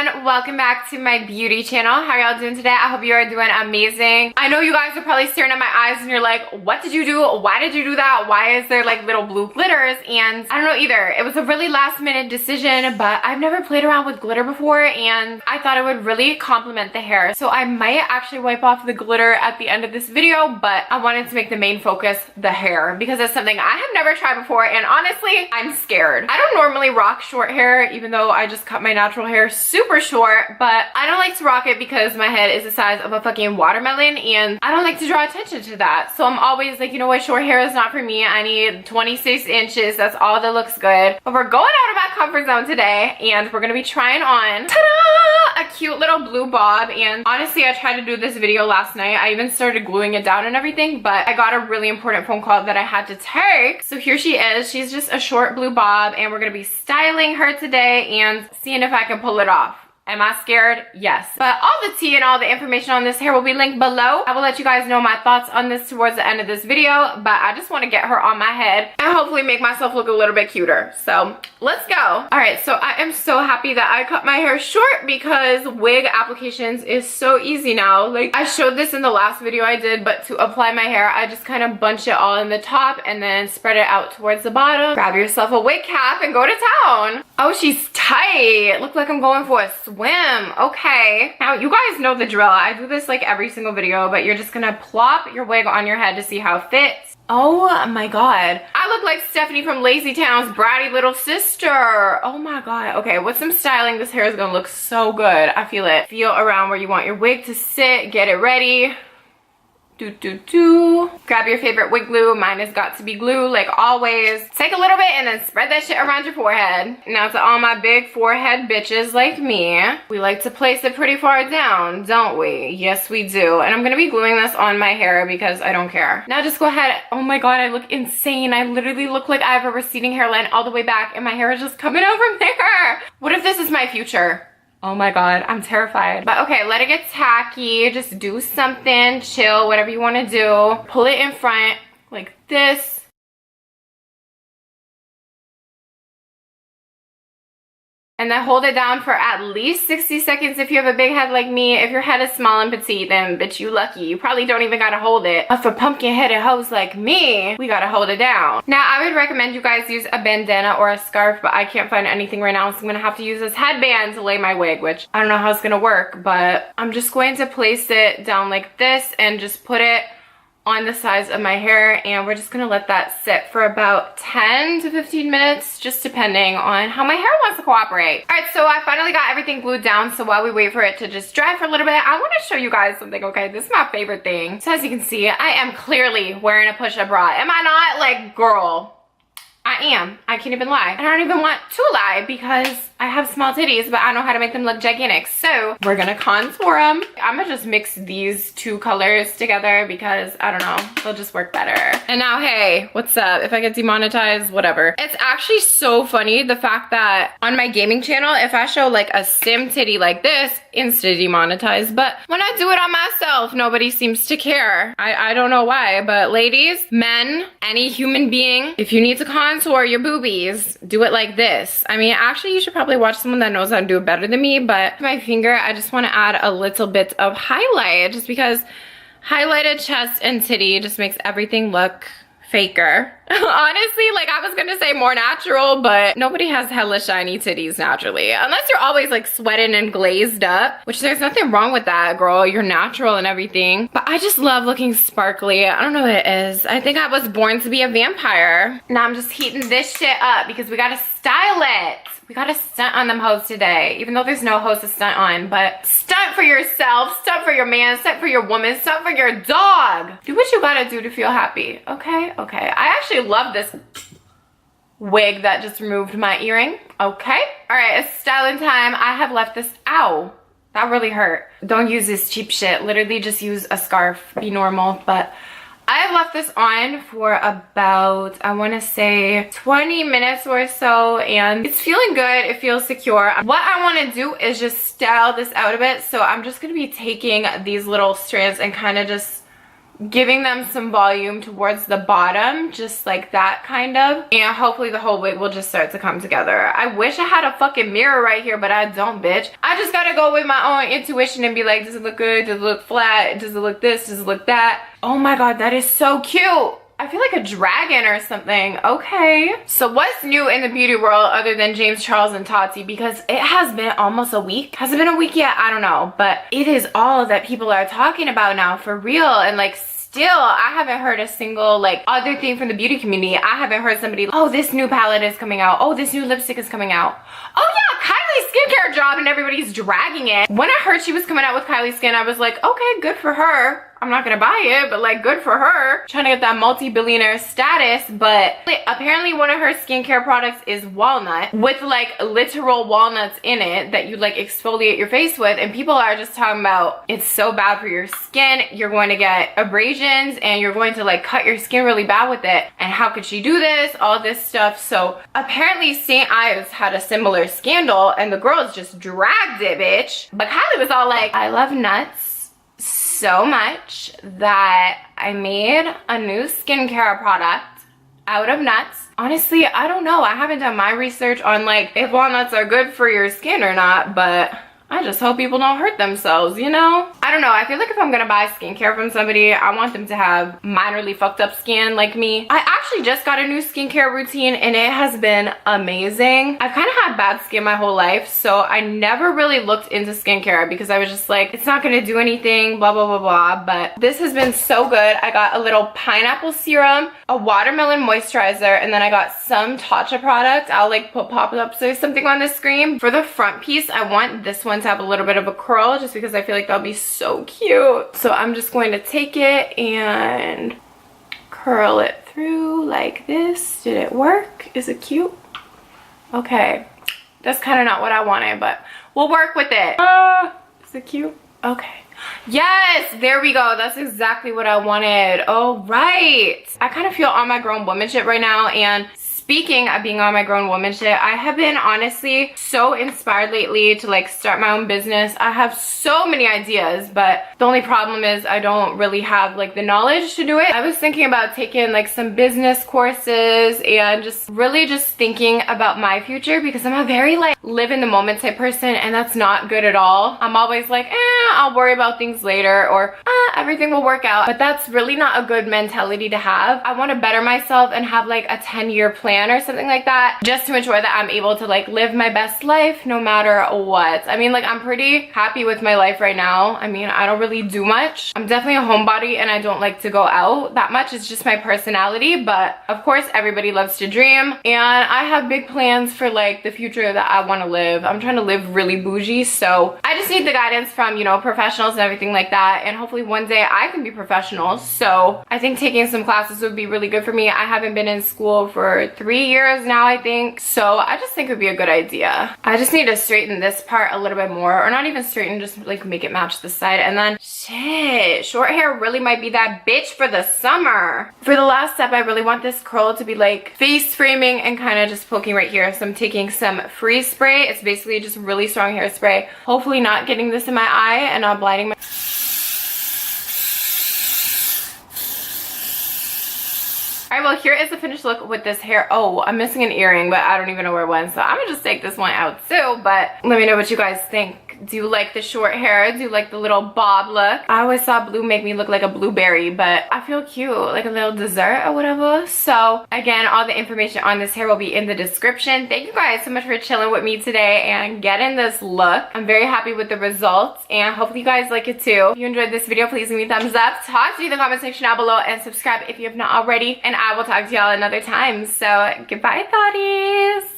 and welcome back to my beauty channel. How are y'all doing today? I hope you are doing amazing. I know you guys are probably staring at my eyes and you're like, what did you do? Why did you do that? Why is there like little blue glitters? And I don't know either. It was a really last minute decision, but I've never played around with glitter before and I thought it would really complement the hair. So I might actually wipe off the glitter at the end of this video, but I wanted to make the main focus the hair because it's something I have never tried before, and honestly, I'm scared. I don't normally rock short hair, even though I just cut my natural hair super short, but I don't like to rock it because my head is the size of a fucking watermelon and I don't like to draw attention to that. So I'm always like, you know what, short hair is not for me. I need 26 inches. That's all that looks good. But we're going out of my comfort zone today and we're gonna be trying on, ta-da, a cute little blue bob. And honestly, I tried to do this video last night. I even started gluing it down and everything, but I got a really important phone call that I had to take. So here she is. She's just a short blue bob and we're gonna be styling her today and seeing if I can pull it off. Am I scared? Yes. But all the tea and all the information on this hair will be linked below. I will let you guys know my thoughts on this towards the end of this video, but I just want to get her on my head and hopefully make myself look a little bit cuter. So let's go. All right, so I am so happy that I cut my hair short because wig applications is so easy now. Like, I showed this in the last video I did, but to apply my hair, I just kind of bunch it all in the top and then spread it out towards the bottom. Grab yourself a wig cap and go to town. Oh, she's tight. Look like I'm going for a swim. Okay. Now, you guys know the drill. I do this like every single video, but you're just gonna plop your wig on your head to see how it fits. Oh my god. I look like Stephanie from Lazy Town's bratty little sister. Oh my god. Okay, with some styling, this hair is gonna look so good. I feel it. Feel around where you want your wig to sit. Get it ready. Grab your favorite wig glue. Mine has got to be glue like always. Take a little bit and then spread that shit around your forehead. Now to all my big forehead bitches like me, we like to place it pretty far down, don't we? Yes, we do. And I'm gonna be gluing this on my hair because I don't care. Now just go ahead. Oh my god, I look insane. I literally look like I have a receding hairline all the way back and my hair is just coming out from there. What if this is my future? Oh my god, I'm terrified. But okay, let it get tacky. Just do something, chill, whatever you want to do. Pull it in front like this. And then hold it down for at least 60 seconds if you have a big head like me. If your head is small and petite, then bitch, you lucky. You probably don't even gotta hold it. But for pumpkin-headed hoes like me, we gotta hold it down. Now, I would recommend you guys use a bandana or a scarf, but I can't find anything right now, so I'm gonna have to use this headband to lay my wig, which I don't know how it's gonna work, but I'm just going to place it down like this and just put it on the sides of my hair, and we're just gonna let that sit for about 10 to 15 minutes, just depending on how my hair wants to cooperate. All right, so I finally got everything glued down, so while we wait for it to just dry for a little bit, I want to show you guys something, okay? This is my favorite thing. So as you can see, I am clearly wearing a push-up bra. Am I not? Like, girl, I am. I can't even lie. And I don't even want to lie because I have small titties, but I know how to make them look gigantic. So we're gonna contour them. I'm gonna just mix these two colors together because I don't know, they'll just work better. And now, hey, what's up? If I get demonetized, whatever. It's actually so funny, the fact that on my gaming channel, if I show like a sim titty like this, insta demonetized. But when I do it on myself, nobody seems to care. I don't know why, but ladies, men, any human being, if you need to contour your boobies, do it like this. I mean, actually, you should probably watch someone that knows how to do it better than me, but my finger, I just want to add a little bit of highlight just because highlighted chest and titty just makes everything look faker. Honestly, like I was gonna say more natural, but nobody has hella shiny titties naturally. Unless you're always like sweating and glazed up, which there's nothing wrong with that, girl. You're natural and everything. But I just love looking sparkly. I don't know what it is. I think I was born to be a vampire. Now I'm just heating this shit up because we gotta style it. We gotta stunt on them hoes today, even though there's no hoes to stunt on, but stunt for yourself, stunt for your man, stunt for your woman, stunt for your dog. Do what you gotta do to feel happy, okay? Okay, I actually love this wig that just removed my earring, okay? All right, it's styling time. I have left this, ow, that really hurt. Don't use this cheap shit, literally just use a scarf, be normal, but I have left this on for about, I want to say 20 minutes or so, and it's feeling good. It feels secure. What I want to do is just style this out a bit, so I'm just going to be taking these little strands and kind of just giving them some volume towards the bottom, just like that kind of, and hopefully the whole wig will just start to come together. I wish I had a fucking mirror right here, but I don't, bitch. I just gotta go with my own intuition and be like, does it look good? Does it look flat? Does it look this? Does it look that? Oh my god, that is so cute. I feel like a dragon or something. Okay. So what's new in the beauty world other than James Charles and Tati? Because it has been almost a week. Has it been a week yet? I don't know. But it is all that people are talking about now, for real. And like, still, I haven't heard a single like other thing from the beauty community. I haven't heard somebody, oh, this new palette is coming out. Oh, this new lipstick is coming out. Oh yeah, Kylie's skincare job, and everybody's dragging it. When I heard she was coming out with Kylie Skin, I was like, okay, good for her. I'm not gonna buy it, but like, good for her. Trying to get that multi-billionaire status. But apparently one of her skincare products is walnut, with like literal walnuts in it that you like exfoliate your face with. And people are just talking about it's so bad for your skin. You're going to get abrasions and you're going to like cut your skin really bad with it. And how could she do this? All this stuff. So apparently St. Ives had a similar scandal and the girls just dragged it, bitch. But Kylie was all like, I love nuts so much that I made a new skincare product out of nuts. Honestly, I don't know. I haven't done my research on like if walnuts are good for your skin or not, but I just hope people don't hurt themselves, you know? I don't know. I feel like if I'm gonna buy skincare from somebody, I want them to have minorly fucked up skin like me. I actually just got a new skincare routine and it has been amazing. I've kind of had bad skin my whole life, so I never really looked into skincare because I was just like, it's not gonna do anything, blah, blah, blah, blah. But this has been so good. I got a little pineapple serum, a watermelon moisturizer, and then I got some Tatcha product. I'll like put pop-ups or something on the screen. For the front piece, I want this one to have a little bit of a curl just because I feel like that'll be so cute. So I'm just going to take it and curl it through like this. Did it work? Is it cute? Okay. That's kind of not what I wanted, but we'll work with it. Is it cute? Okay. Yes, there we go. That's exactly what I wanted. Oh, right. I kind of feel on my grown woman shit right now, and speaking of being on my grown woman shit, I have been honestly so inspired lately to like start my own business. I have so many ideas, but the only problem is I don't really have like the knowledge to do it. I was thinking about taking like some business courses and just really just thinking about my future, because I'm a very like live in the moment type person, and that's not good at all. I'm always like, I'll worry about things later, or everything will work out. But that's really not a good mentality to have. I want to better myself and have like a 10-year plan or something like that, just to ensure that I'm able to like live my best life no matter what. I mean, like, I'm pretty happy with my life right now. I mean, I don't really do much. I'm definitely a homebody and I don't like to go out that much. It's just my personality. But of course, everybody loves to dream, and I have big plans for like the future that I want to live. I'm trying to live really bougie, so I just need the guidance from, you know, professionals and everything like that, and hopefully one day I can be professional. So I think taking some classes would be really good for me. I haven't been in school for 3 years now, I think, so I just think it would be a good idea. I just need to straighten this part a little bit more, or not even straighten, just like make it match the side. And then shit, short hair really might be that bitch for the summer. For the last step, I really want this curl to be like face framing and kind of just poking right here. So I'm taking some freeze spray. It's basically just really strong hairspray, hopefully not getting this in my eye and not blinding my Alright, well, here is the finished look with this hair. Oh, I'm missing an earring, but I don't even know where it went, so I'm gonna just take this one out too. But let me know what you guys think. Do you like the short hair? Do you like the little bob look? I always saw blue make me look like a blueberry, but I feel cute, like a little dessert or whatever. So again, all the information on this hair will be in the description. Thank you guys so much for chilling with me today and getting this look. I'm very happy with the results, and hopefully you guys like it too. If you enjoyed this video, please give me a thumbs up. Talk to me in the comment section down below, and subscribe if you have not already. And I will talk to y'all another time. So goodbye, thotties.